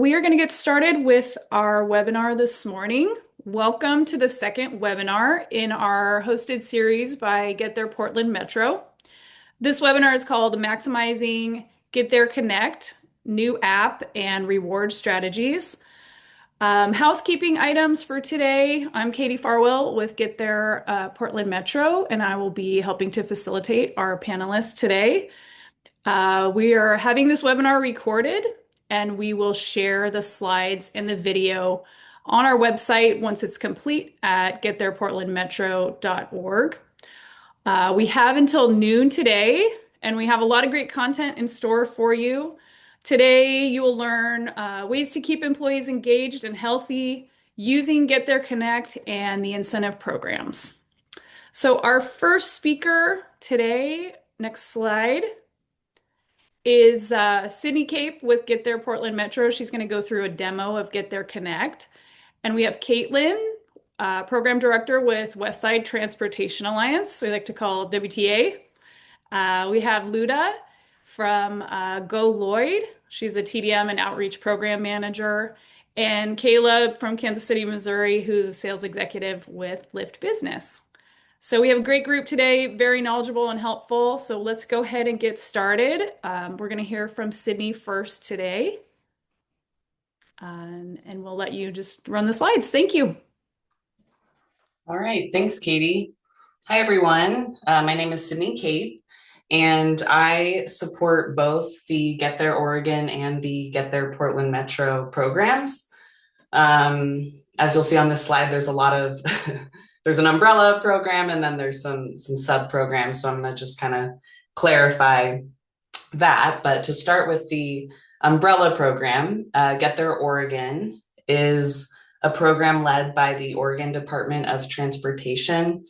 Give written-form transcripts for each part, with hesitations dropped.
We are going to get started with our webinar this morning. Welcome to the second webinar in our hosted series by Get There Portland Metro. This webinar is called Maximizing Get There Connect, New App and Reward Strategies. Housekeeping items for today. I'm Katie Farwell with Get There Portland Metro, and I will be helping to facilitate our panelists today. We are having this webinar recorded, and we will share the slides and the video on our website once it's complete at getthereportlandmetro.org. We have until noon today, and we have a lot of great content in store for you. Today, you will learn ways to keep employees engaged and healthy using Get There Connect and the incentive programs. So our first speaker today, next slide, is Sydney Cape with Get There Portland Metro. She's going to go through a demo of Get There Connect. And we have Caitlin, Program Director with Westside Transportation Alliance, we like to call WTA. We have Luda from Go Lloyd. She's the TDM and Outreach Program Manager. And Kayla from Kansas City, Missouri, who's a sales executive with Lyft Business. So we have a great group today, very knowledgeable and helpful. So let's go ahead and get started. We're going to hear from Sydney first today. And we'll let you just run the slides. Thank you. All right, thanks, Katie. Hi, everyone. My name is Sydney Cape, and I support both the Get There Oregon and the Get There Portland Metro programs. As you'll see on this slide, there's a lot of there's an umbrella program, and then there's some sub-programs. So I'm going to just kind of clarify that. But to start with the umbrella program, Get There Oregon is a program led by the Oregon Department of Transportation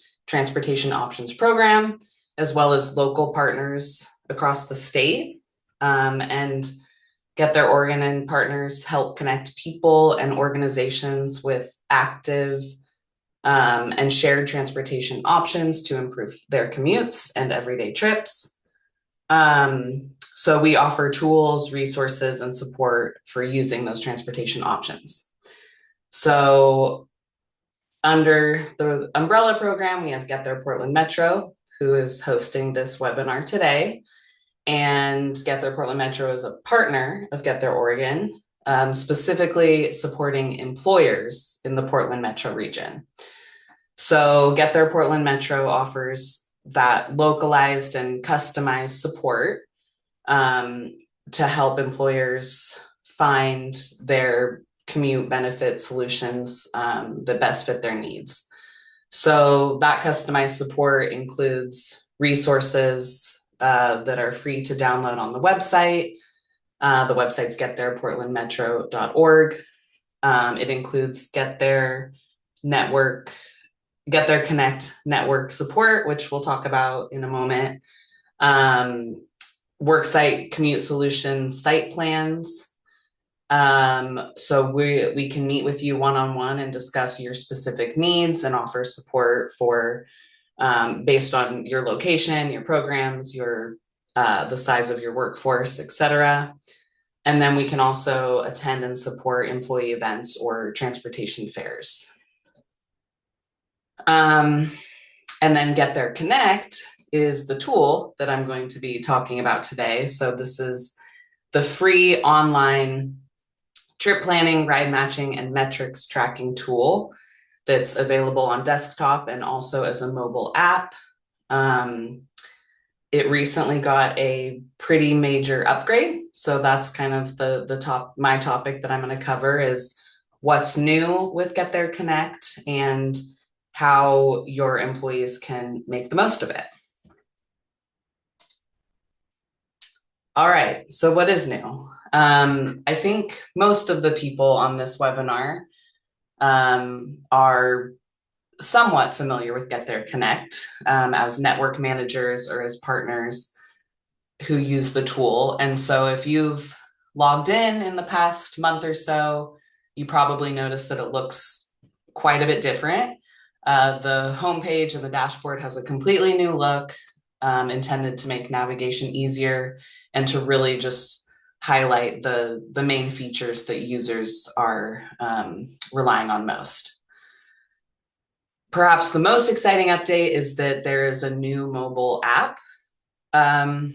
Options Program, as well as local partners across the state. And Get There Oregon and partners help connect people and organizations with active and shared transportation options to improve their commutes and everyday trips. So we offer tools, resources, and support for using those transportation options. So under the umbrella program, we have Get There Portland Metro, who is hosting this webinar today. And Get There Portland Metro is a partner of Get There Oregon, specifically supporting employers in the Portland Metro region. So Get There Portland Metro offers that localized and customized support to help employers find their commute benefit solutions that best fit their needs. So that customized support includes resources that are free to download on the website. The website's getthereportlandmetro.org. It includes Get There Connect network support, which we'll talk about in a moment. Worksite commute solutions, site plans. So we can meet with you one-on-one and discuss your specific needs and offer support for based on your location, your programs, the size of your workforce, etc. And then we can also attend and support employee events or transportation fairs. And then Get There Connect is the tool that I'm going to be talking about today. So this is the free online trip planning, ride matching, and metrics tracking tool that's available on desktop and also as a mobile app. It recently got a pretty major upgrade. So that's kind of my topic that I'm going to cover is what's new with Get There Connect and how your employees can make the most of it. All right, so what is new? I think most of the people on this webinar are somewhat familiar with Get There Connect as network managers or as partners who use the tool. And so if you've logged in the past month or so, you probably noticed that it looks quite a bit different. The homepage and the dashboard has a completely new look, intended to make navigation easier and to really just highlight the main features that users are relying on most. Perhaps the most exciting update is that there is a new mobile app. Um,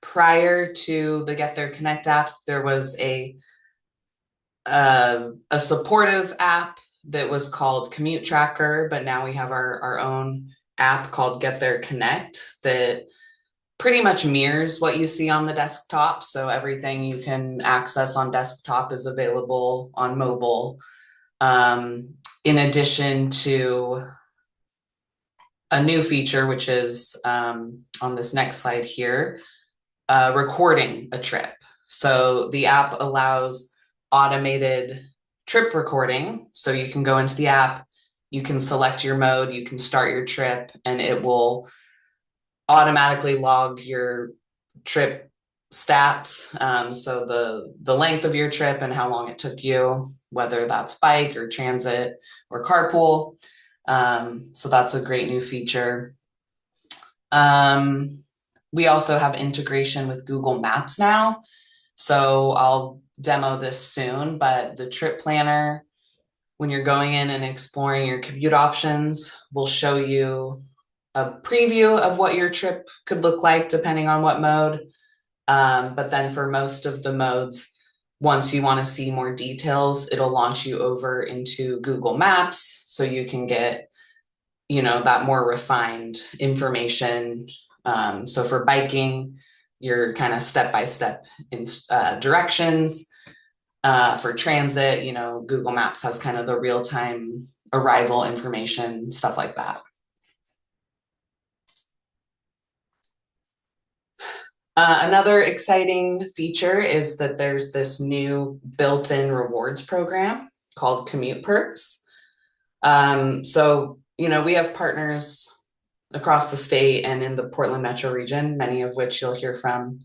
Prior to the Get There Connect app, there was a supportive app that was called Commute Tracker, but now we have our own app called Get There Connect that pretty much mirrors what you see on the desktop. So everything you can access on desktop is available on mobile. In addition to a new feature, which is on this next slide here, recording a trip. So the app allows automated trip recording. So you can go into the app, you can select your mode, you can start your trip, and it will automatically log your trip stats. So the length of your trip and how long it took you, whether that's bike or transit or carpool. So that's a great new feature. Um, we also have integration with Google Maps now. So I'll demo this soon, but the trip planner, when you're going in and exploring your commute options, will show you a preview of what your trip could look like depending on what mode. But then for most of the modes, once you want to see more details, it'll launch you over into Google Maps so you can get, that more refined information. So for biking, your kind of step-by-step directions. For transit, Google Maps has kind of the real-time arrival information, stuff like that. Another exciting feature is that there's this new built-in rewards program called Commute Perks. So we have partners across the state and in the Portland metro region, many of which you'll hear from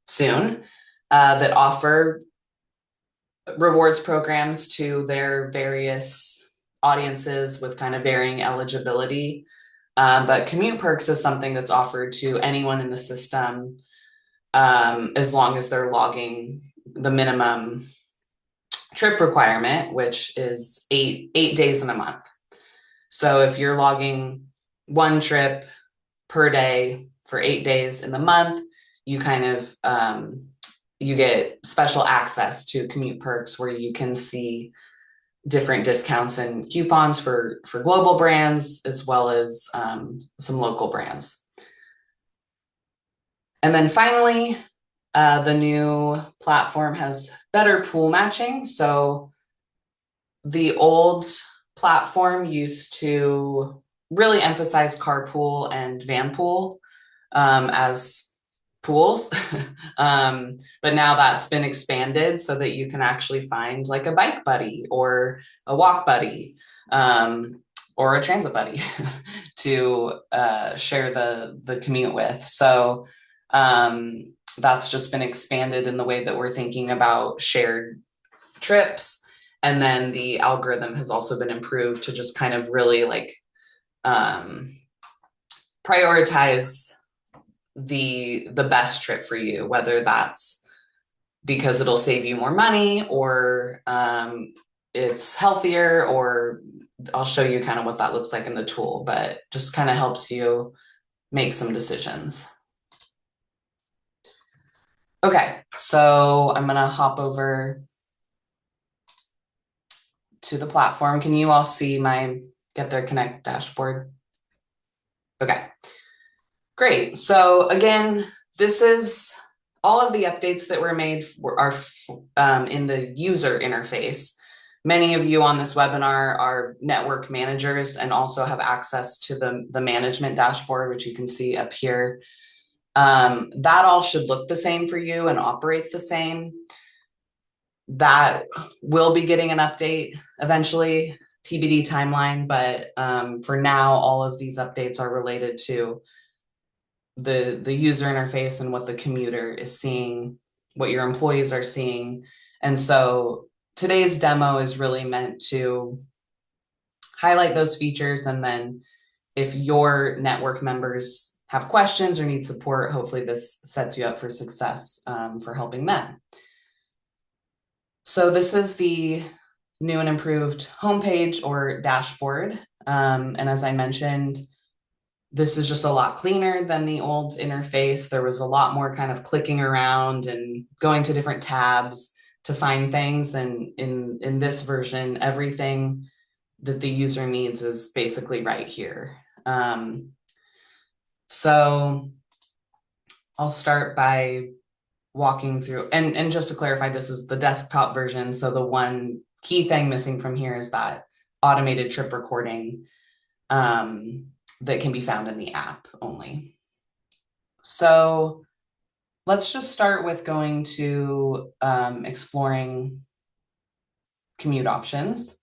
soon, that offer rewards programs to their various audiences with kind of varying eligibility. But Commute Perks is something that's offered to anyone in the system, as long as they're logging the minimum trip requirement, which is eight days in a month. So if you're logging one trip per day for 8 days in the month, you kind of you get special access to Commute Perks where you can see different discounts and coupons for global brands as well as some local brands. And then finally, the new platform has better pool matching. So the old platform used to really emphasize carpool and van pool as pools. But now that's been expanded so that you can actually find like a bike buddy or a walk buddy or a transit buddy to share the commute with. So that's just been expanded in the way that we're thinking about shared trips. And then the algorithm has also been improved to just kind of really like prioritize the best trip for you, whether that's because it'll save you more money or it's healthier, or I'll show you kind of what that looks like in the tool, but just kind of helps you make some decisions. Okay, so I'm gonna hop over to the platform. Can you all see my Get There Connect dashboard? Okay, great. So again, this is all of the updates that were made are in the user interface. Many of you on this webinar are network managers and also have access to the management dashboard, which you can see up here. That all should look the same for you and operate the same. That will be getting an update eventually, TBD timeline, but for now, all of these updates are related to the user interface and what the commuter is seeing, what your employees are seeing. And so today's demo is really meant to highlight those features. And then if your network members have questions or need support, hopefully this sets you up for success for helping them. So this is the new and improved homepage or dashboard. And as I mentioned, this is just a lot cleaner than the old interface. There was a lot more kind of clicking around and going to different tabs to find things. And in this version, everything that the user needs is basically right here. So I'll start by walking through, and just to clarify, this is the desktop version. So the one key thing missing from here is that automated trip recording that can be found in the app only. So let's just start with going to exploring commute options.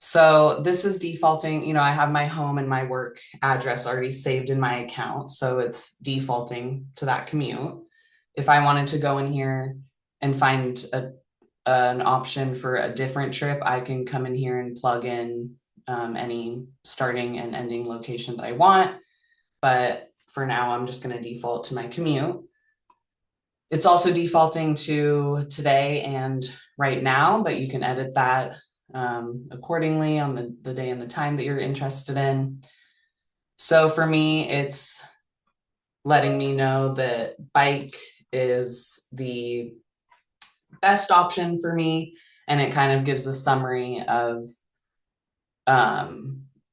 So this is defaulting, I have my home and my work address already saved in my account. So it's defaulting to that commute. If I wanted to go in here and find an option for a different trip, I can come in here and plug in any starting and ending location that I want. But for now, I'm just going to default to my commute. It's also defaulting to today and right now, but you can edit that accordingly on the day and the time that you're interested in. So for me, it's letting me know that bike is the best option for me. And it kind of gives a summary of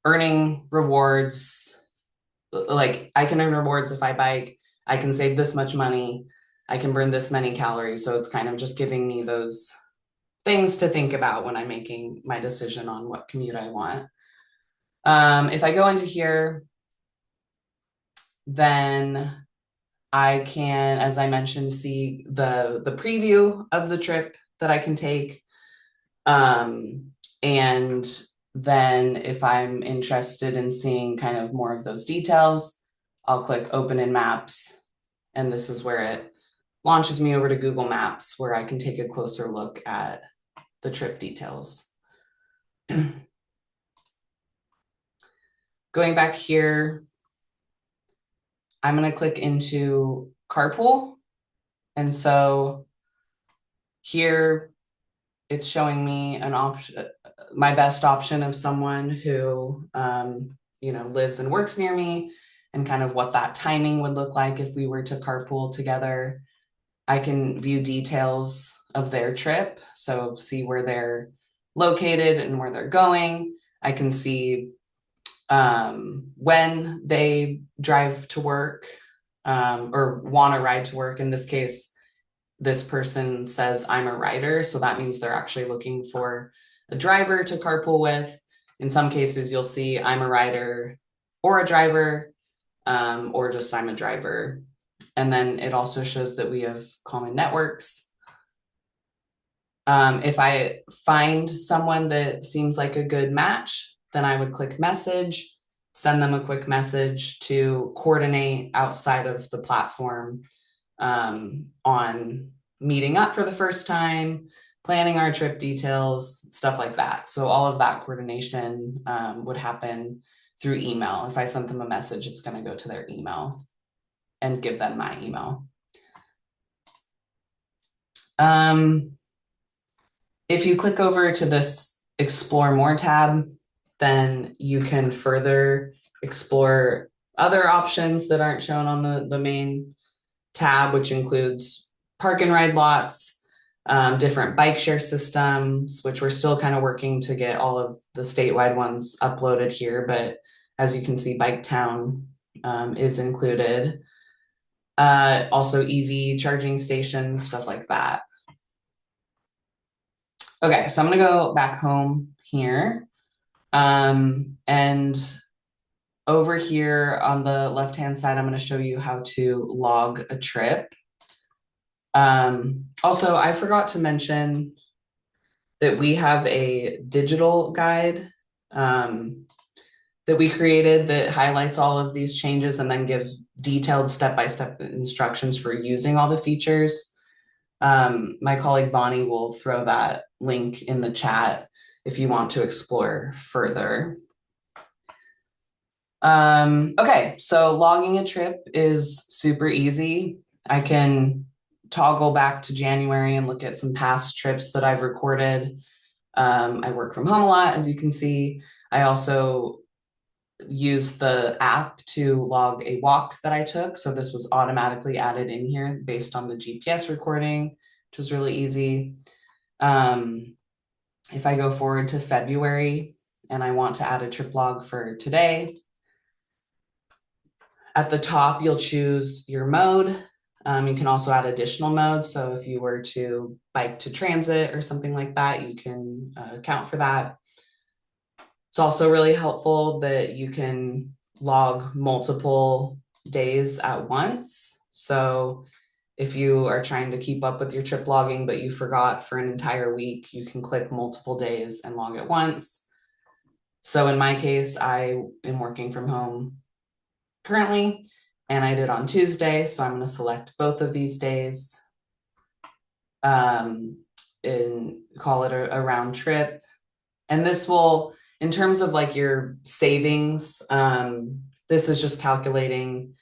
earning rewards. Like I can earn rewards if I bike, I can save this much money, I can burn this many calories. So it's kind of just giving me those things to think about when I'm making my decision on what commute I want. If I go into here, then I can, as I mentioned, see the preview of the trip that I can take. And then if I'm interested in seeing kind of more of those details, I'll click open in maps. And this is where it launches me over to Google Maps, where I can take a closer look at the trip details. Going back here, I'm going to click into carpool. And so here it's showing me an option, my best option of someone who, lives and works near me, and kind of what that timing would look like if we were to carpool together. I can view details of their trip, so see where they're located and where they're going. I can see when they drive to work or want to ride to work. In this case, this person says I'm a rider, so that means they're actually looking for a driver to carpool with. In some cases, you'll see I'm a rider or a driver, or just I'm a driver. And then it also shows that we have common networks. If I find someone that seems like a good match, then I would click message, send them a quick message to coordinate outside of the platform on meeting up for the first time, planning our trip details, stuff like that. So all of that coordination would happen through email. If I sent them a message, it's going to go to their email and give them my email. If you click over to this Explore More tab, then you can further explore other options that aren't shown on the main tab, which includes park and ride lots, different bike share systems, which we're still kind of working to get all of the statewide ones uploaded here. But as you can see, Bike Town is included. Also EV charging stations, stuff like that. Okay, so I'm gonna go back home here. And over here on the left-hand side, I'm gonna show you how to log a trip. Also, I forgot to mention that we have a digital guide that we created that highlights all of these changes and then gives detailed step-by-step instructions for using all the features. My colleague Bonnie will throw that link in the chat if you want to explore further. Okay, so logging a trip is super easy. I can toggle back to January and look at some past trips that I've recorded. I work from home a lot, as you can see. I also use the app to log a walk that I took. So this was automatically added in here based on the GPS recording, which was really easy. Um, if I go forward to February and I want to add a trip log for today, at the top, you'll choose your mode. You can also add additional modes. So if you were to bike to transit or something like that, you can account for that. It's also really helpful that you can log multiple days at once. So if you are trying to keep up with your trip logging, but you forgot for an entire week, you can click multiple days and log at once. So in my case, I am working from home currently, and I did on Tuesday. So I'm going to select both of these days um, and call it a round trip. And this will, in terms of like your savings, this is just calculating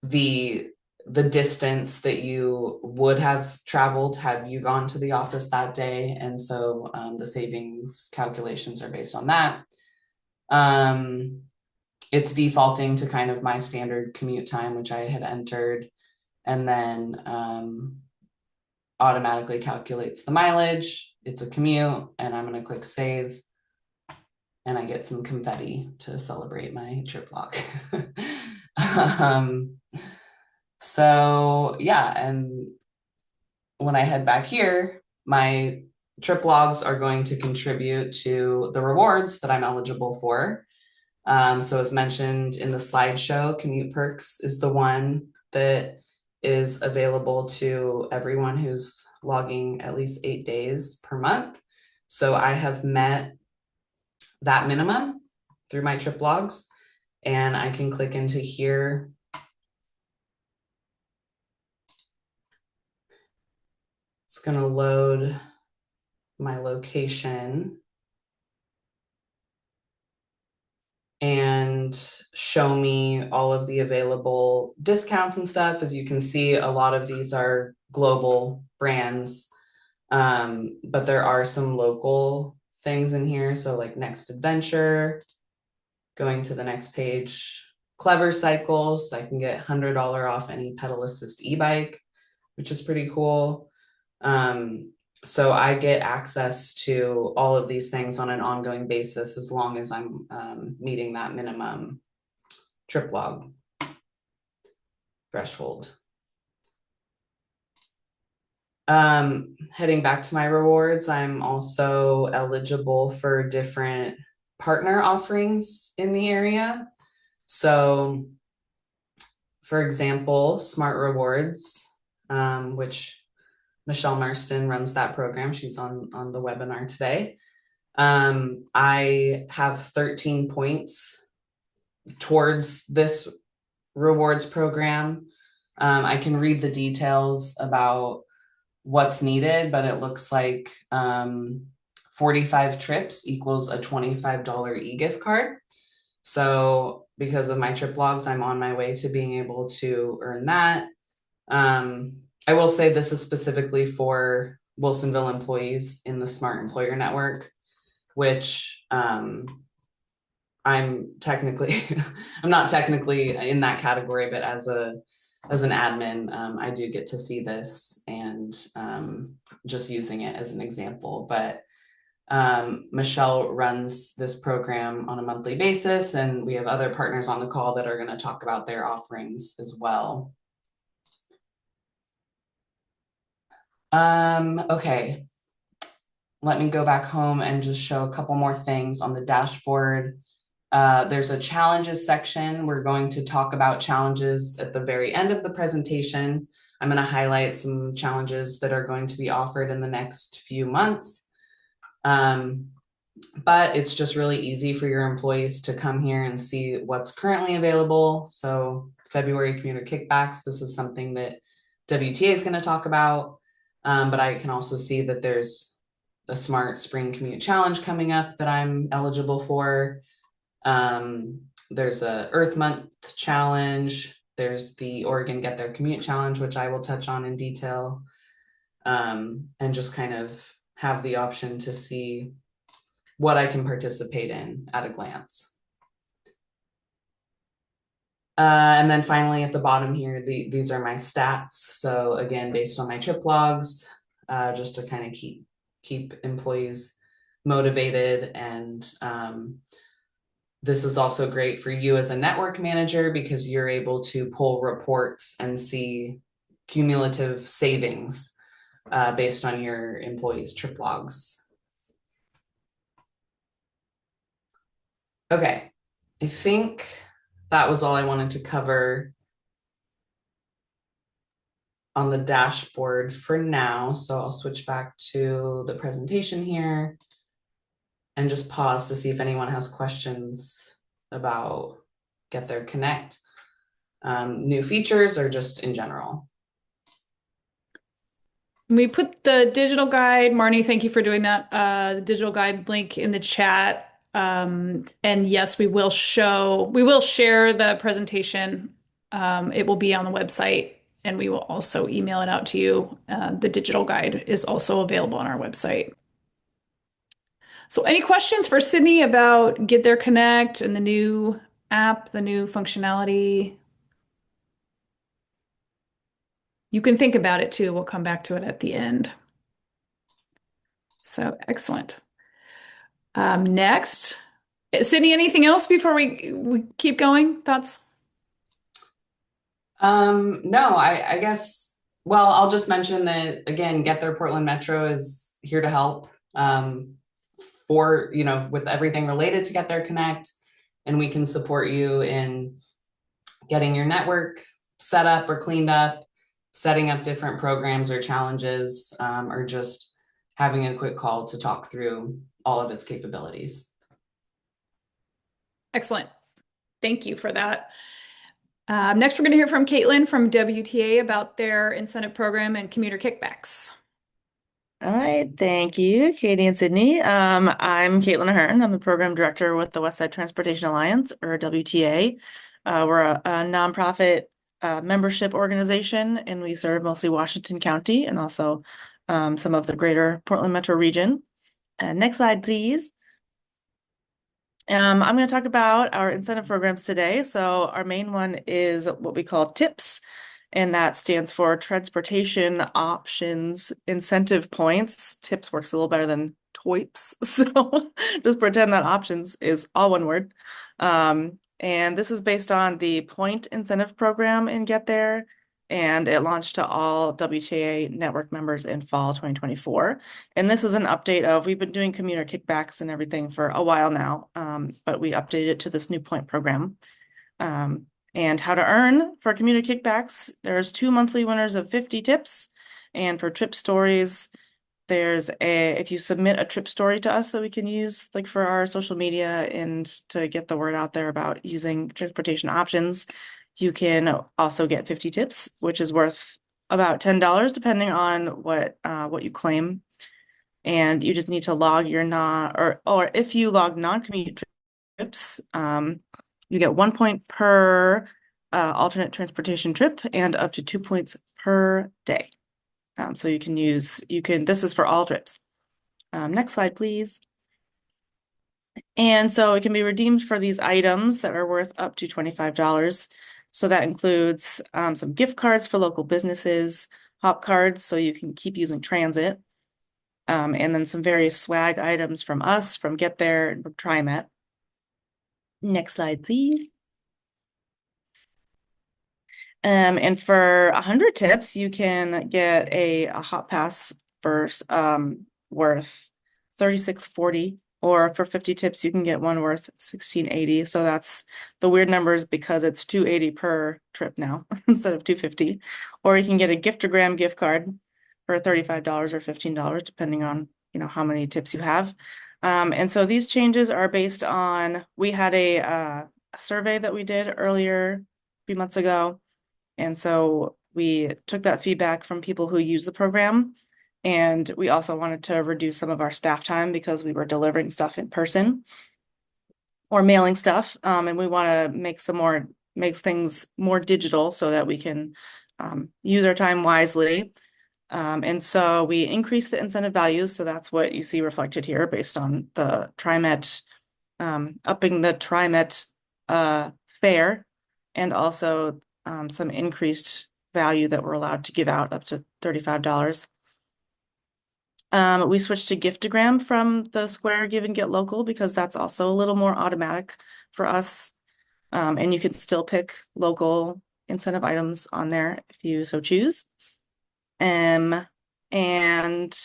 the the distance that you would have traveled had you gone to the office that day. And so the savings calculations are based on that. Um, it's defaulting to kind of my standard commute time, which I had entered, and then automatically calculates the mileage. It's a commute, and I'm going to click save, and I get some confetti to celebrate my trip log. um, so yeah, and when I head back here, my trip logs are going to contribute to the rewards that I'm eligible for. So as mentioned in the slideshow, Commute Perks is the one that is available to everyone who's logging at least 8 days per month. So I have met that minimum through my trip logs, and I can click into here. It's going to load my location and show me all of the available discounts and stuff. As you can see, a lot of these are global brands, but there are some local things in here. So like Next Adventure, going to the next page, Clever Cycles, I can get $100 off any pedal assist e-bike, which is pretty cool. So I get access to all of these things on an ongoing basis as long as I'm meeting that minimum trip log threshold. Heading back to my rewards, I'm also eligible for different partner offerings in the area. So, for example, Smart Rewards, which Michelle Marston runs that program. She's on the webinar today. I have 13 points towards this rewards program. I can read the details about what's needed, but it looks like 45 trips equals a $25 e-gift card. So because of my trip logs, I'm on my way to being able to earn that. I will say this is specifically for Wilsonville employees in the Smart Employer Network, which I'm technically, I'm not technically in that category, but as an admin, I do get to see this and just using it as an example. But Michelle runs this program on a monthly basis, and we have other partners on the call that are going to talk about their offerings as well. Okay, let me go back home and just show a couple more things on the dashboard. There's a challenges section. We're going to talk about challenges at the very end of the presentation. I'm going to highlight some challenges that are going to be offered in the next few months. But it's just really easy for your employees to come here and see what's currently available. So February commuter kickbacks, this is something that WTA is going to talk about. But I can also see that there's a Smart Spring Commute Challenge coming up that I'm eligible for. there's a Earth Month challenge. There's the Oregon Get Their Commute challenge, which I will touch on in detail, and just kind of have the option to see what I can participate in at a glance. And then finally at the bottom here, these are my stats. So again, based on my trip logs, just to kind of keep employees motivated. And this is also great for you as a network manager because you're able to pull reports and see cumulative savings based on your employees' trip logs. Okay, I think that was all I wanted to cover on the dashboard for now. So I'll switch back to the presentation here and just pause to see if anyone has questions about Get There Connect, new features, or just in general. We put the digital guide, Marnie, thank you for doing that. The digital guide link in the chat. And yes, we will share the presentation. It will be on the website and we will also email it out to you. The digital guide is also available on our website. So any questions for Sydney about Get There Connect and the new app, the new functionality? You can think about it too. We'll come back to it at the end. So excellent. Next, Sydney, anything else before we keep going? Thoughts? No, I guess, well, I'll just mention that again, Get There Portland Metro is here to help for, with everything related to Get There Connect, and we can support you in getting your network set up or cleaned up, setting up different programs or challenges, or just having a quick call to talk through all of its capabilities. Excellent. Thank you for that. Next, we're going to hear from Caitlin from WTA about their incentive program and commuter kickbacks. All right, thank you, Katie and Sydney. I'm Caitlin Ahern. I'm the program director with the Westside Transportation Alliance, or WTA. We're a nonprofit membership organization, and we serve mostly Washington County and also some of the greater Portland metro region. Next slide, please. I'm going to talk about our incentive programs today. So our main one is what we call TIPS, and that stands for Transportation Options Incentive Points. TIPS works a little better than TOIPS, so just pretend that options is all one word. And this is based on the Point Incentive Program in Get There, and it launched to all WTA network members in fall 2024. And this is an update of, we've been doing commuter kickbacks and everything for a while now, but we updated it to this new point program. And how to earn for commuter kickbacks, there's 2 monthly winners of 50 tips. And for trip stories, there's if you submit a trip story to us that we can use like for our social media and to get the word out there about using transportation options, you can also get 50 tips, which is worth about $10 depending on what you claim. And you just need to log your or if you log non-commute trips, you get 1 point per alternate transportation trip and up to 2 points per day. So this is for all trips. Next slide, please. And so it can be redeemed for these items that are worth up to $25. So that includes some gift cards for local businesses, hop cards, so you can keep using transit, and then some various swag items from us, from Get There, and from TriMet. Next slide, please. And for 100 tips, you can get a hot pass for worth $36.40, or for 50 tips, you can get one worth $16.80. So that's the weird numbers because it's $2.80 per trip now instead of $2.50. Or you can get a Giftogram gift card for $35 or $15, depending on how many tips you have. And so these changes are based on, we had a survey that we did earlier, a few months ago. And so we took that feedback from people who use the program. And we also wanted to reduce some of our staff time because we were delivering stuff in person. or mailing stuff. And we want to makes things more digital so that we can use our time wisely. And so we increase the incentive values. So that's what you see reflected here based on the TriMet, upping the TriMet uh, fare and also some increased value that we're allowed to give out up to $35. We switched to Giftogram from the Square Give and Get Local because that's also a little more automatic for us. And you can still pick local incentive items on there if you so choose. Um, and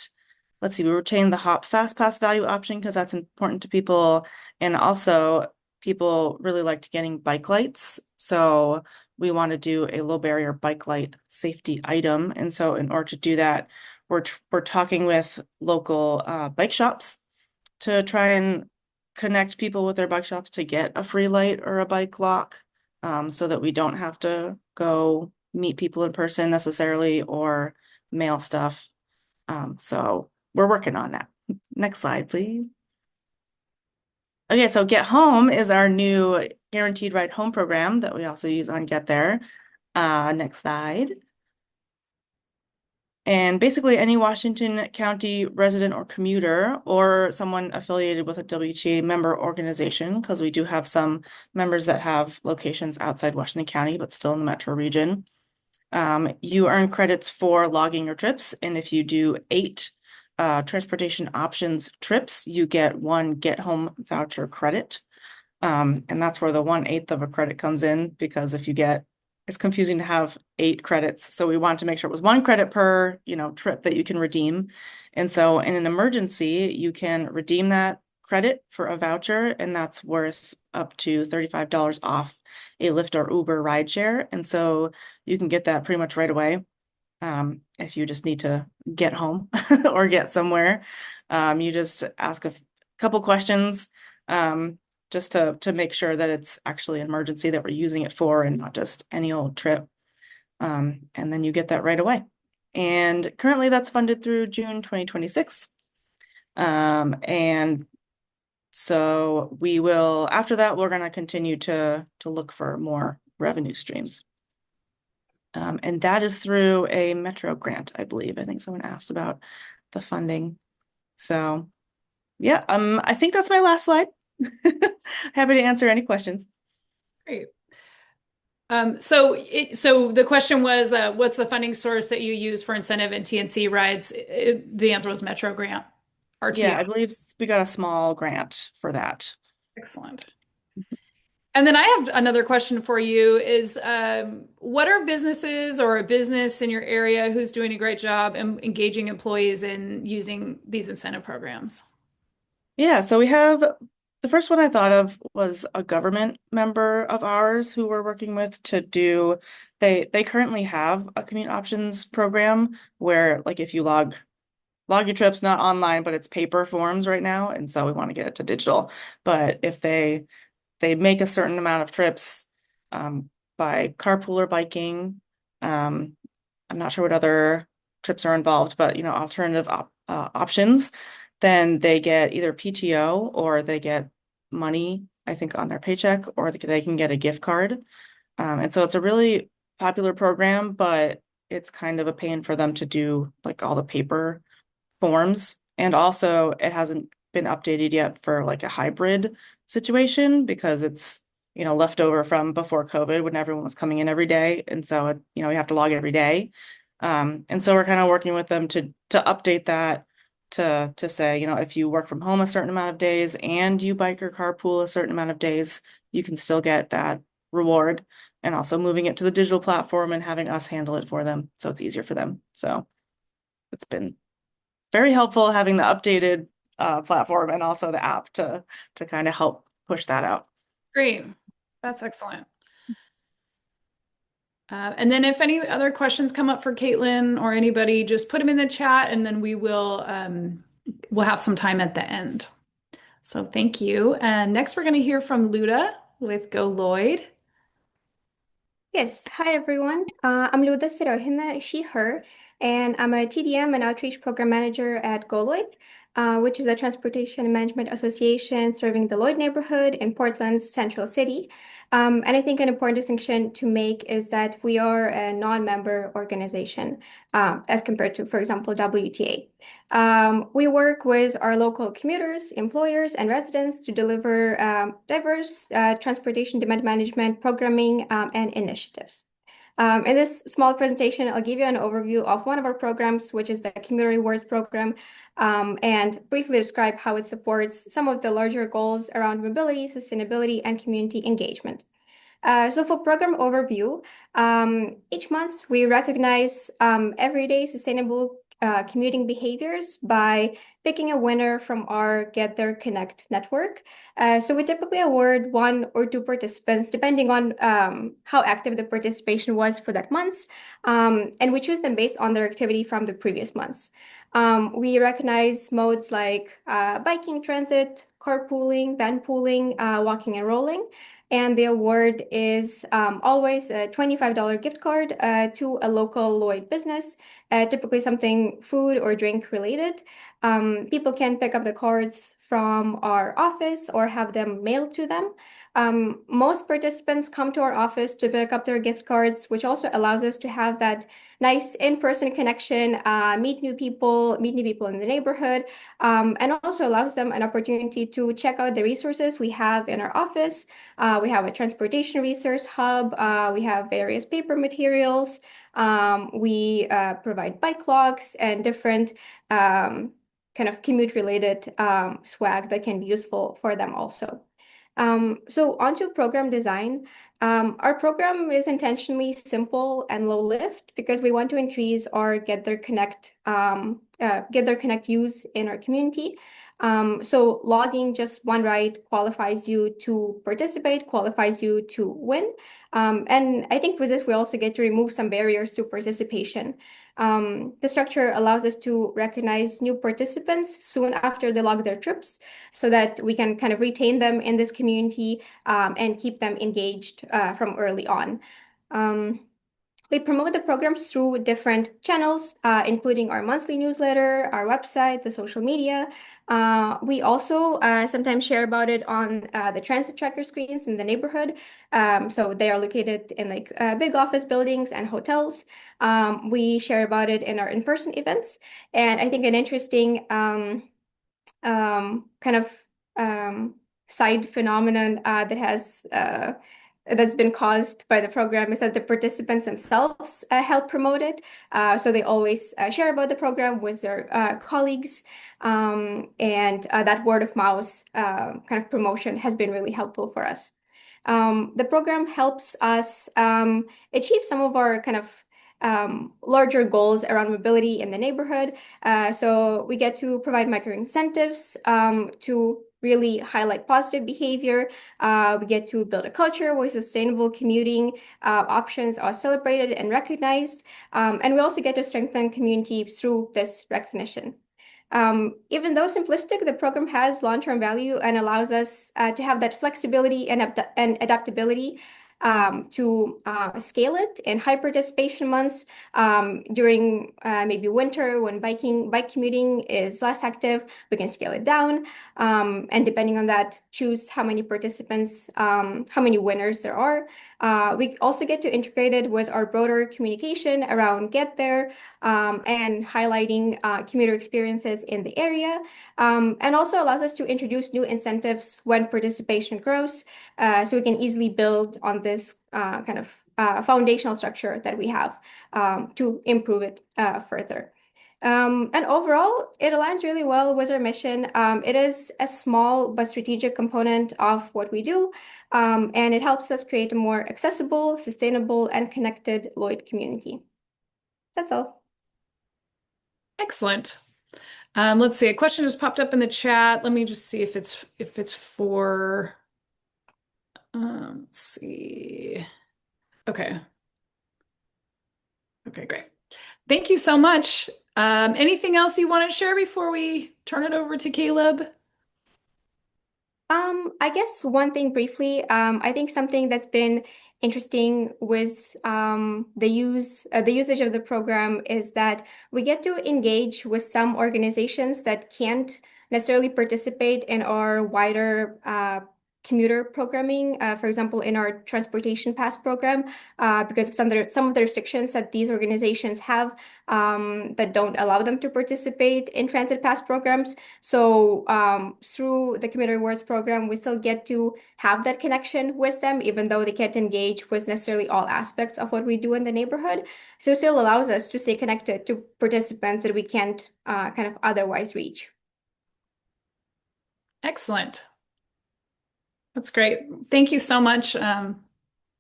let's see, we retain the Hop Fast Pass value option because that's important to people. And also, people really liked getting bike lights. So we want to do a low barrier bike light safety item. And so, in order to do that, we're talking with local bike shops to try and connect people with their bike shops to get a free light or a bike lock, so that we don't have to go meet people in person necessarily or mail stuff. So we're working on that. Next slide, please. Okay, so Get Home is our new guaranteed ride home program that we also use on Get There. Next slide. And basically, any Washington County resident or commuter or someone affiliated with a WTA member organization, because we do have some members that have locations outside Washington County, but still in the metro region. You earn credits for logging your trips. And if you do 8 transportation options trips, you get 1 Get Home voucher credit. And that's where the 1/8 of a credit comes in because if you get, it's confusing to have 8 credits. So we want to make sure it was 1 credit per, trip that you can redeem. And so in an emergency, you can redeem that credit for a voucher, and that's worth up to $35 off a Lyft or Uber rideshare. And so you can get that pretty much right away. If you just need to get home or get somewhere, you just ask a couple questions. Just to make sure that it's actually an emergency that we're using it for and not just any old trip. And then you get that right away. And currently that's funded through June 2026. And so we will, after that, we're going to continue to look for more revenue streams. And that is through a Metro grant, I believe. I think someone asked about the funding. So yeah, I think that's my last slide. Happy to answer any questions. Great. So the question was, what's the funding source that you use for incentive and TNC rides? The answer was Metro Grant, Yeah, RTO. I believe we got a small grant for that. Excellent. And then I have another question for you is, what are businesses or a business in your area who's doing a great job in engaging employees in using these incentive programs? Yeah, so we have the first one I thought of was a government member of ours who we're working with to do they currently have a commute options program where like if you log your trips not online, but it's paper forms right now, and so we want to get it to digital. But if they make a certain amount of trips um, by carpool or biking, I'm not sure what other trips are involved, but alternative options, then they get either PTO or they get money, I think, on their paycheck, or they can get a gift card. And so it's a really popular program, but it's kind of a pain for them to do like all the paper forms. And also, it hasn't been updated yet for like a hybrid situation because it's, left over from before COVID when everyone was coming in every day. And so, we have to log every day. And so we're kind of working with them to update that to say, if you work from home a certain amount of days and you bike or carpool a certain amount of days, you can still get that reward. And also moving it to the digital platform and having us handle it for them so it's easier for them. So it's been very helpful having the updated platform and also the app to kind of help push that out. Great. That's excellent. And then if any other questions come up for Caitlin or anybody, just put them in the chat and then we'll have some time at the end. So thank you. And next we're going to hear from Luda with Go Lloyd. Yes, hi everyone. I'm Luda Sirohina, she, her. and I'm a TDM and Outreach Program Manager at GoLoyd, which is a transportation management association serving the Lloyd neighborhood in Portland's Central City. And I think an important distinction to make is that we are a non-member organization as compared to, for example, WTA. We work with our local commuters, employers, and residents to deliver diverse transportation demand management programming and initiatives. In this small presentation, I'll give you an overview of one of our programs, which is the Commuter Rewards program, and briefly describe how it supports some of the larger goals around mobility, sustainability, and community engagement. So for program overview, each month we recognize everyday sustainable commuting behaviors by picking a winner from our Get There Connect network. So we typically award one or two participants depending on how active the participation was for that month, and we choose them based on their activity from the previous months. We recognize modes like biking, transit, carpooling, van pooling, walking and rolling. And the award is always a $25 gift card to a local Lloyd business, typically something food or drink related. People can pick up the cards from our office or have them mailed to them. Most participants come to our office to pick up their gift cards, which also allows us to have that nice in-person connection, meet new people in the neighborhood, and also allows them an opportunity to check out the resources we have in our office. We have a transportation resource hub. We have various paper materials. We provide bike logs and different kind of commute-related swag that can be useful for them also. So onto program design. Our program is intentionally simple and low lift because we want to increase our Get There Connect use in our community. So logging just one ride qualifies you to participate, qualifies you to win. And I think with this, we also get to remove some barriers to participation. The structure allows us to recognize new participants soon after they log their trips so that we can kind of retain them in this community and keep them engaged from early on. We promote the programs through different channels, including our monthly newsletter, our website, the social media. We also sometimes share about it on the transit tracker screens in the neighborhood. So they are located in like big office buildings and hotels. We share about it in our in-person events. And I think an interesting kind of side phenomenon that's been caused by the program is that the participants themselves help promote it. So they always share about the program with their colleagues. And that word of mouth kind of promotion has been really helpful for us. The program helps us achieve some of our kind of larger goals around mobility in the neighborhood. So we get to provide micro incentives to really highlight positive behavior. We get to build a culture where sustainable commuting options are celebrated and recognized. And we also get to strengthen community through this recognition. Even though simplistic, the program has long-term value and allows us to have that flexibility and adaptability to scale it in high participation months during maybe winter when bike commuting is less active, we can scale it down. And depending on that, choose how many participants, how many winners there are. We also get to integrate it with our broader communication around Get There and highlighting commuter experiences in the area, and also allows us to introduce new incentives when participation grows, so we can easily build on this kind of foundational structure that we have to improve it further. And overall, it aligns really well with our mission. It is a small but strategic component of what we do, and it helps us create a more accessible, sustainable, and connected Lloyd community. That's all. Excellent. Let's see. A question just popped up in the chat. Let me just see if it's for. Let's see. Okay. Okay, great. Thank you so much. Anything else you want to share before we turn it over to Caleb? I guess one thing briefly, I think something that's been interesting with the usage of the program is that we get to engage with some organizations that can't necessarily participate in our wider commuter programming. For example, in our transportation pass program, because of some of the restrictions that these organizations have that don't allow them to participate in transit pass programs. So through the Commuter Rewards program, we still get to have that connection with them, even though they can't engage with necessarily all aspects of what we do in the neighborhood. So it still allows us to stay connected to participants that we can't kind of otherwise reach. Excellent. That's great. Thank you so much.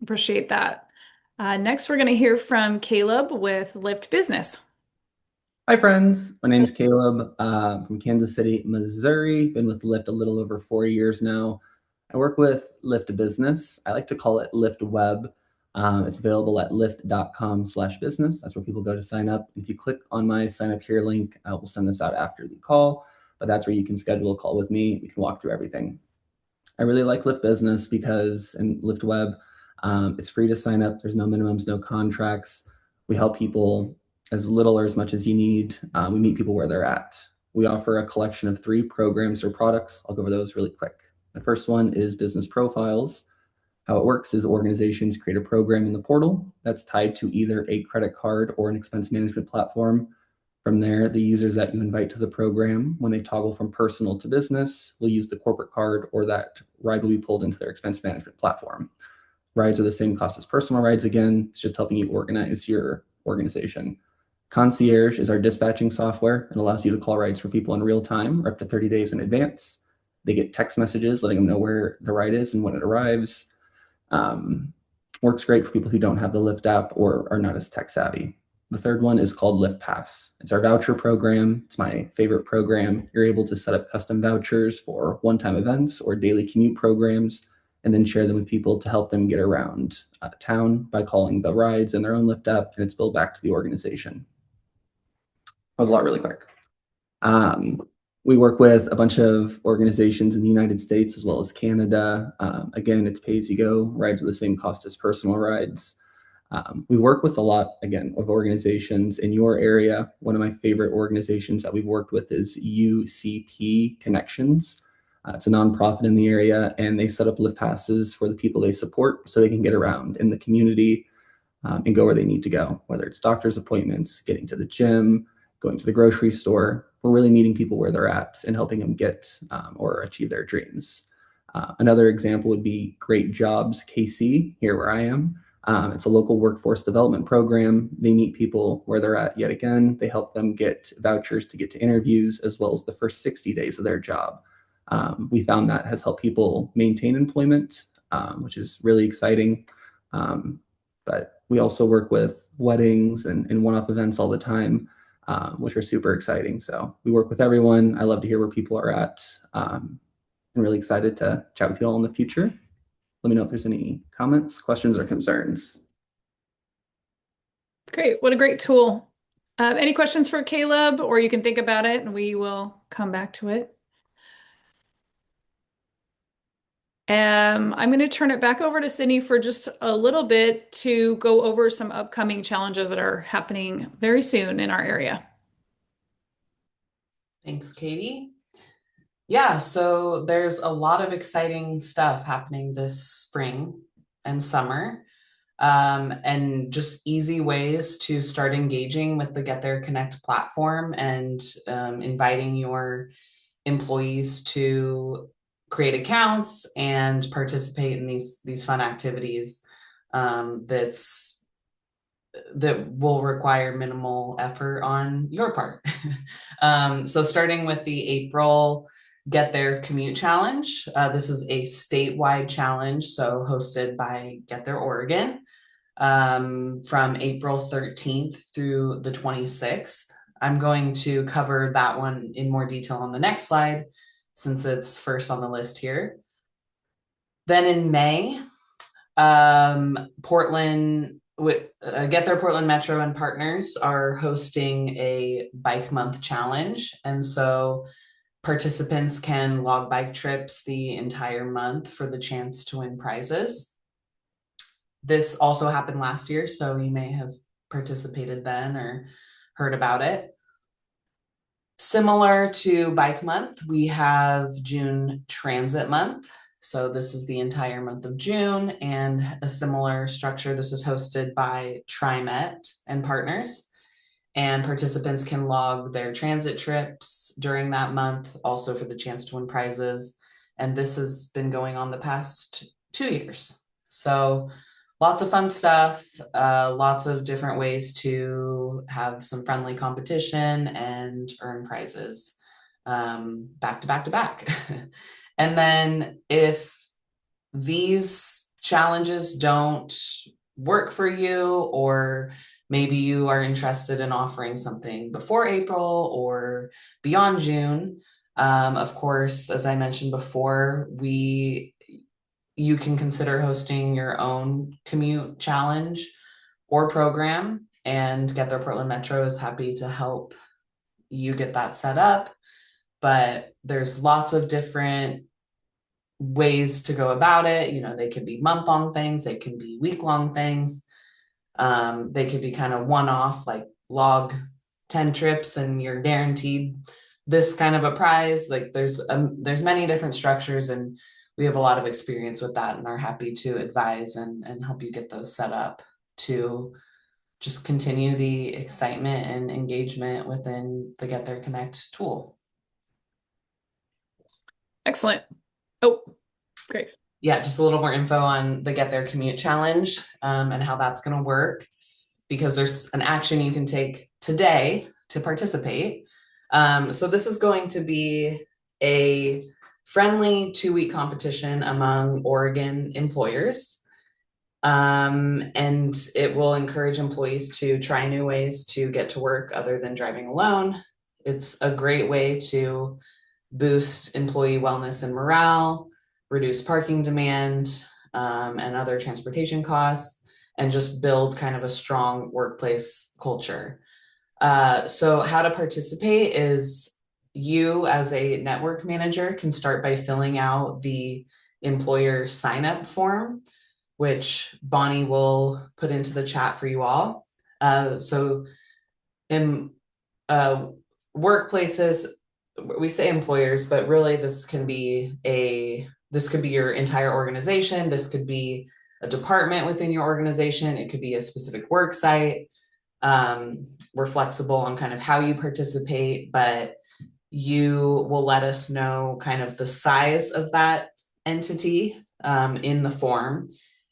Appreciate that. Next, we're going to hear from Caleb with Lyft Business. Hi, friends. My name's Caleb from Kansas City, Missouri. Been with Lyft a little over 4 years now. I work with Lyft Business. I like to call it Lyft Web. It's available at lyft.com/business. That's where people go to sign up. If you click on my sign up here link, I will send this out after the call, but that's where you can schedule a call with me. We can walk through everything. I really like Lyft Business because, and Lyft Web, it's free to sign up. There's no minimums, no contracts. We help people as little or as much as you need. We meet people where they're at. We offer a collection of 3 programs or products. I'll go over those really quick. The first one is business profiles. How it works is organizations create a program in the portal that's tied to either a credit card or an expense management platform. From there, the users that you invite to the program, when they toggle from personal to business, will use the corporate card, or that ride will be pulled into their expense management platform. Rides are the same cost as personal rides again. It's just helping you organize your organization. Concierge is our dispatching software. It allows you to call rides for people in real time or up to 30 days in advance. They get text messages letting them know where the ride is and when it arrives. Works great for people who don't have the Lyft app or are not as tech savvy. The third one is called Lyft Pass. It's our voucher program. It's my favorite program. You're able to set up custom vouchers for one-time events or daily commute programs, and then share them with people to help them get around town by calling the rides in their own Lyft app, and it's billed back to the organization. That was a lot really quick. We work with a bunch of organizations in the United States as well as Canada. Again, it's pay as you go. Rides are the same cost as personal rides. We work with a lot, again, of organizations in your area. One of my favorite organizations that we've worked with is UCP Connections. It's a nonprofit in the area, and they set up Lyft passes for the people they support so they can get around in the community and go where they need to go, whether it's doctor's appointments, getting to the gym, going to the grocery store. We're really meeting people where they're at and helping them get or achieve their dreams. Another example would be Great Jobs KC, here where I am. It's a local workforce development program. They meet people where they're at yet again. They help them get vouchers to get to interviews as well as the first 60 days of their job. We found that has helped people maintain employment, which is really exciting. But we also work with weddings and one-off events all the time, which are super exciting. So we work with everyone. I love to hear where people are at. I'm really excited to chat with you all in the future. Let me know if there's any comments, questions, or concerns. Great. What a great tool. Any questions for Caleb, or you can think about it and we will come back to it. I'm going to turn it back over to Sydney for just a little bit to go over some upcoming challenges that are happening very soon in our area. Thanks, Katie. Yeah, so there's a lot of exciting stuff happening this spring and summer, and just easy ways to start engaging with the Get There Connect platform and inviting your employees to create accounts and participate in these fun activities that will require minimal effort on your part. So starting with the April Get There Commute Challenge. This is a statewide challenge, so hosted by Get There Oregon, from April 13th through the 26th. I'm going to cover that one in more detail on the next slide, since it's first on the list here. Then in May, Portland, Get There Portland Metro and partners are hosting a bike month challenge. And so participants can log bike trips the entire month for the chance to win prizes. This also happened last year, so you may have participated then or heard about it. Similar to Bike Month, we have June Transit Month. So this is the entire month of June, and a similar structure. This is hosted by TriMet and partners, and participants can log their transit trips during that month, also for the chance to win prizes. And this has been going on the past 2 years. So lots of fun stuff, lots of different ways to have some friendly competition and earn prizes, back to back to back. And then if these challenges don't work for you, or maybe you are interested in offering something before April or beyond June, of course, as I mentioned before, you can consider hosting your own commute challenge or program, and Get There Portland Metro is happy to help you get that set up. But there's lots of different ways to go about it. You know, they can be month-long things, they can be week-long things. They could be kind of one-off, like log 10 trips and you're guaranteed this kind of a prize. Like there's many different structures, and we have a lot of experience with that and are happy to advise and help you get those set up to just continue the excitement and engagement within the Get There Connect tool. Excellent. Oh, great. Yeah, just a little more info on the Get There Commute Challenge, and how that's going to work, because there's an action you can take today to participate. So this is going to be a friendly 2-week competition among Oregon employers. And it will encourage employees to try new ways to get to work other than driving alone. It's a great way to boost employee wellness and morale, reduce parking demand, and other transportation costs, and just build kind of a strong workplace culture. So how to participate is, you as a network manager can start by filling out the employer sign-up form, which Bonnie will put into the chat for you all. So in workplaces, we say employers, but really this could be your entire organization. This could be a department within your organization. It could be a specific work site. We're flexible on kind of how you participate, but you will let us know kind of the size of that entity, in the form.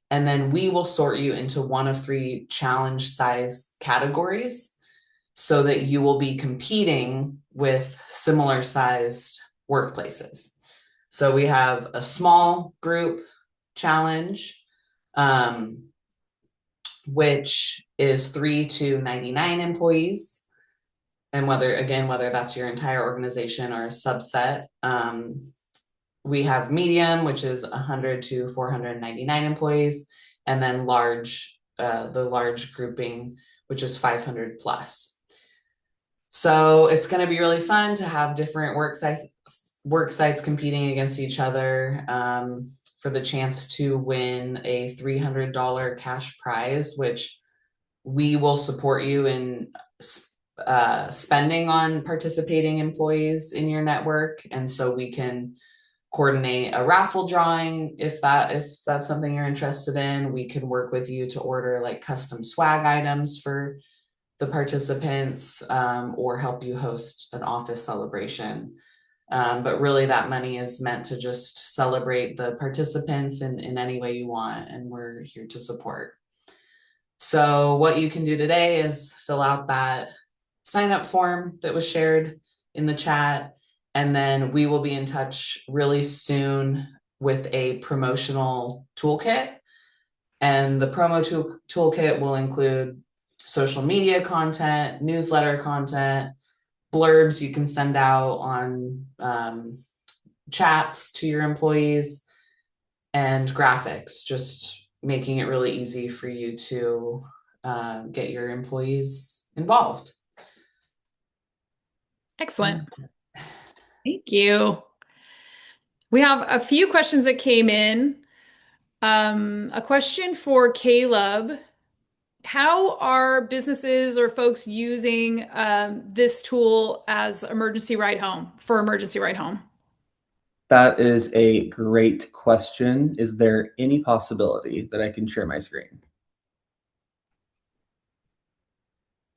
And then we will sort you into one of 3 challenge size categories, so that you will be competing with similar sized workplaces. So we have a small group challenge, which is 3 to 99 employees. And whether that's your entire organization or a subset. We have medium, which is 100 to 499 employees, and then the large grouping, which is 500 plus. So it's going to be really fun to have different work sites competing against each other, for the chance to win a $300 cash prize, which we will support you in spending on participating employees in your network. And so we can coordinate a raffle drawing if that's something you're interested in. We can work with you to order like custom swag items for the participants, or help you host an office celebration. But really that money is meant to just celebrate the participants in any way you want, and we're here to support. So what you can do today is fill out that sign up form that was shared in the chat, and then we will be in touch really soon with a promotional toolkit. And the promo toolkit will include social media content, newsletter content, blurbs you can send out on chats to your employees, and graphics, just making it really easy for you to get your employees involved. Excellent. Thank you. We have a few questions that came in. A question for Caleb. How are businesses or folks using this tool as emergency ride home for emergency ride home? That is a great question. Is there any possibility that I can share my screen?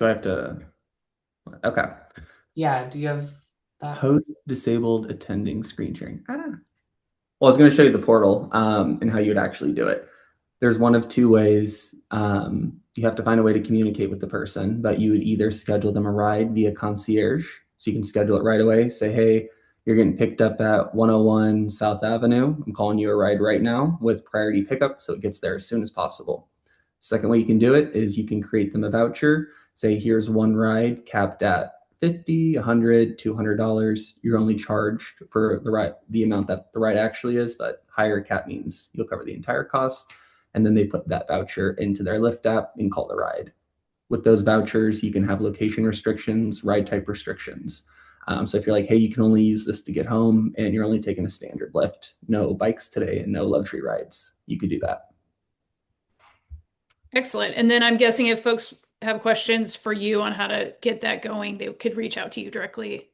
Do I have to? Okay. Yeah, do you have that? Host disabled attending screen sharing. Well, I was going to show you the portal and how you would actually do it. There's one of two ways. You have to find a way to communicate with the person, but you would either schedule them a ride via concierge. So you can schedule it right away. Say, hey, you're getting picked up at 101 South Avenue. I'm calling you a ride right now with priority pickup. So it gets there as soon as possible. Second way you can do it is you can create them a voucher. Say, here's one ride capped at 50, 100, $200. You're only charged for the ride, the amount that the ride actually is, but higher cap means you'll cover the entire cost. And then they put that voucher into their Lyft app and call the ride. With those vouchers, you can have location restrictions, ride type restrictions. So if you're like, hey, you can only use this to get home and you're only taking a standard Lyft, no bikes today and no luxury rides, you could do that. Excellent. And then I'm guessing if folks have questions for you on how to get that going, they could reach out to you directly.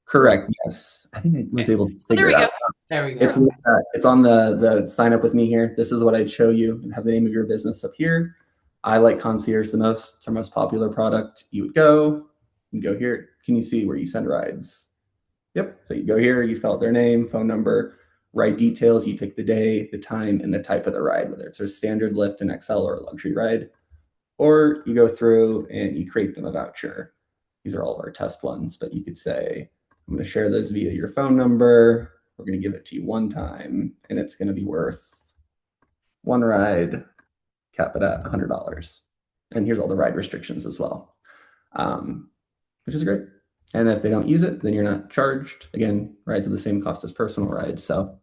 Correct. Yes. I think I was Okay. able to Oh, there figure we it go. out. There we It's go. it's on the sign up with me here. This is what I'd show you and have the name of your business up here. I like Concierge the most. It's our most popular product. You would go, you go here. Can you see where you send rides? Yep. So you go here, you fill out their name, phone number, ride details. You pick the day, the time, and the type of the ride, whether it's a standard Lyft, an XL, or a luxury ride. Or you go through and you create them a voucher. These are all of our test ones, but you could say, I'm going to share this via your phone number. We're going to give it to you one time, and it's going to be worth one ride, cap it at $100. And here's all the ride restrictions as well, which is great. And if they don't use it, then you're not charged. Again, rides are the same cost as personal rides, so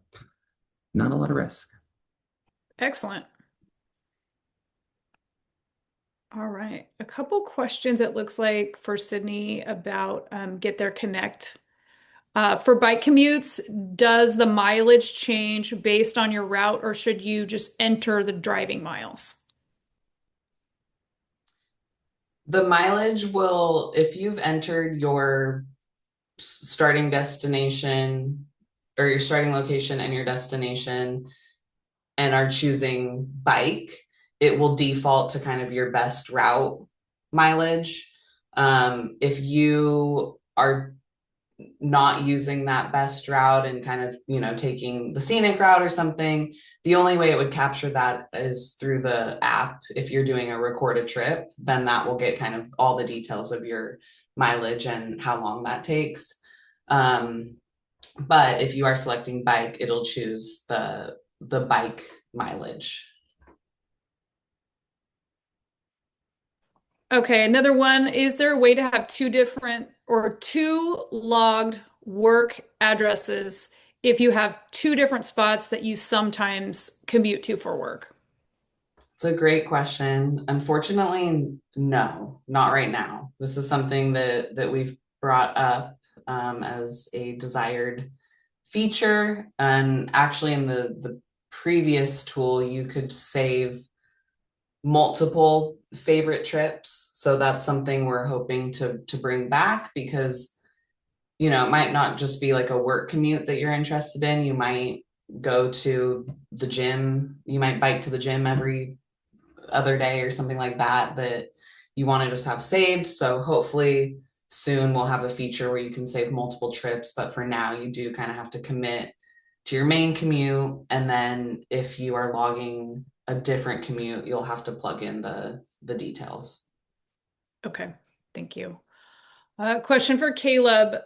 not a lot of risk. Excellent. All right. A couple questions it looks like for Sydney about Get There Connect. For bike commutes, does the mileage change based on your route, or should you just enter the driving miles? The mileage will, if you've entered your starting destination or your starting location and your destination and are choosing bike, it will default to kind of your best route mileage. If you are not using that best route and kind of, taking the scenic route or something, the only way it would capture that is through the app. If you're doing a recorded trip, then that will get kind of all the details of your mileage and how long that takes. But if you are selecting bike, it'll choose the bike mileage. Okay, another one. Is there a way to have two different or two logged work addresses if you have two different spots that you sometimes commute to for work? It's a great question. Unfortunately, no, not right now. This is something that we've brought up as a desired feature. And actually, in the previous tool, you could save multiple favorite trips. So that's something we're hoping to bring back because it might not just be like a work commute that you're interested in. You might go to the gym, you might bike to the gym every other day or something like that that you want to just have saved. So hopefully soon we'll have a feature where you can save multiple trips, but for now you do kind of have to commit to your main commute, and then if you are logging a different commute, you'll have to plug in the details. Okay, thank you. Question for Caleb.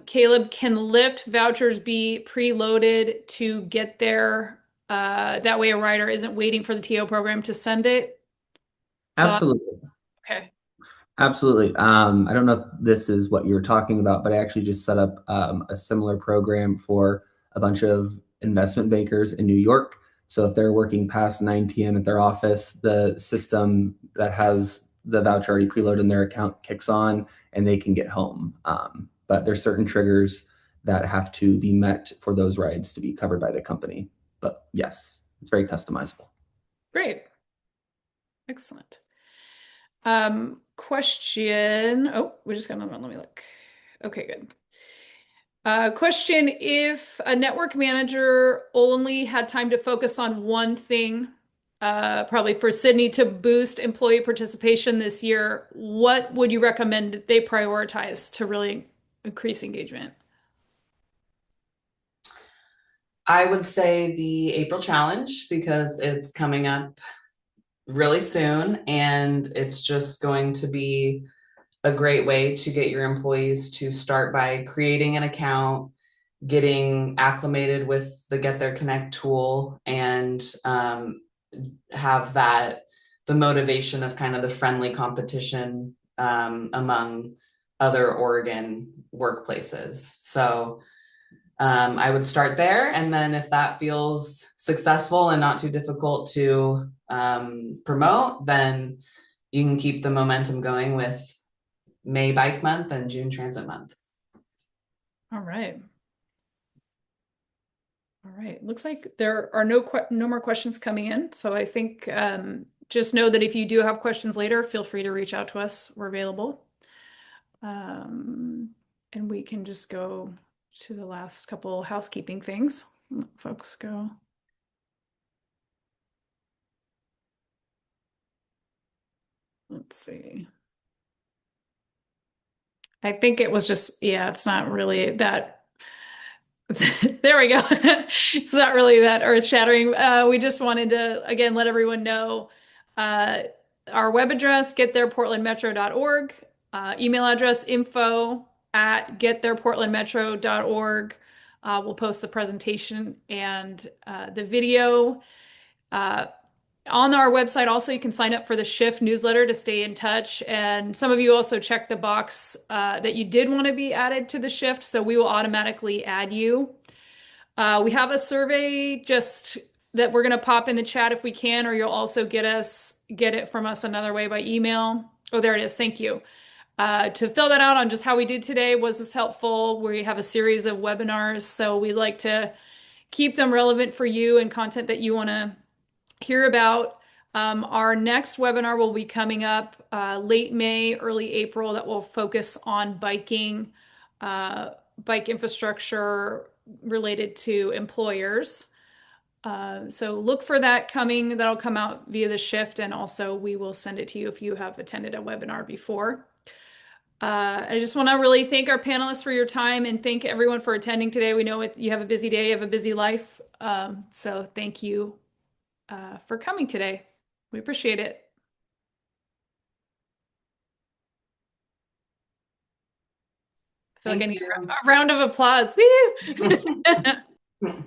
Caleb, can Lyft vouchers be preloaded to get there? That way a rider isn't waiting for the TO program to send it. Thought, Absolutely. okay. Absolutely. I don't know if this is what you're talking about, but I actually just set up a similar program for a bunch of investment bankers in New York. So if they're working past 9 p.m. at their office, the system that has the voucher already preloaded in their account kicks on and they can get home. But there's certain triggers that have to be met for those rides to be covered by the company. But yes. It's very customizable. Great. Excellent. Question. Oh, we just got another one. Let me look. Okay, good. Question, if a network manager only had time to focus on one thing, probably for Sydney to boost employee participation this year, what would you recommend they prioritize to really increase engagement? I would say the April challenge because it's coming up really soon and it's just going to be a great way to get your employees to start by creating an account, getting acclimated with the Get There Connect tool, and have that the motivation of kind of the friendly competition among other Oregon workplaces. So I would start there. And then if that feels successful and not too difficult to promote, then you can keep the momentum going with May Bike Month and June Transit Month. All right. All right. Looks like there are no more questions coming in. So I think just know that if you do have questions later, feel free to reach out to us. We're available. And we can just go to the last couple housekeeping things. Let folks go. Let's see. I think it was just, yeah, it's not really that. There we go. It's not really that earth-shattering. We just wanted to, again, let everyone know uh, our web address, getthereportlandmetro.org, email address, info@getthereportlandmetro.org. We'll post the presentation and the video. On our website, also, you can sign up for the Shift newsletter to stay in touch. And some of you also checked the box that you did want to be added to the Shift, so we will automatically add you. We have a survey just that we're going to pop in the chat if we can, or you'll also get it from us another way by email. Oh, there it is. Thank you. To fill that out on just how we did today, was this helpful? We have a series of webinars, so we like to keep them relevant for you and content that you want to hear about. Our next webinar will be coming up late May, early April, that will focus on biking, bike infrastructure related to employers. So look for that coming. That'll come out via the Shift, and also we will send it to you if you have attended a webinar before. I just want to really thank our panelists for your time and thank everyone for attending today. We know you have a busy day, you have a busy life. So thank you for coming today. We appreciate it. I feel like I need a round of applause. Woo!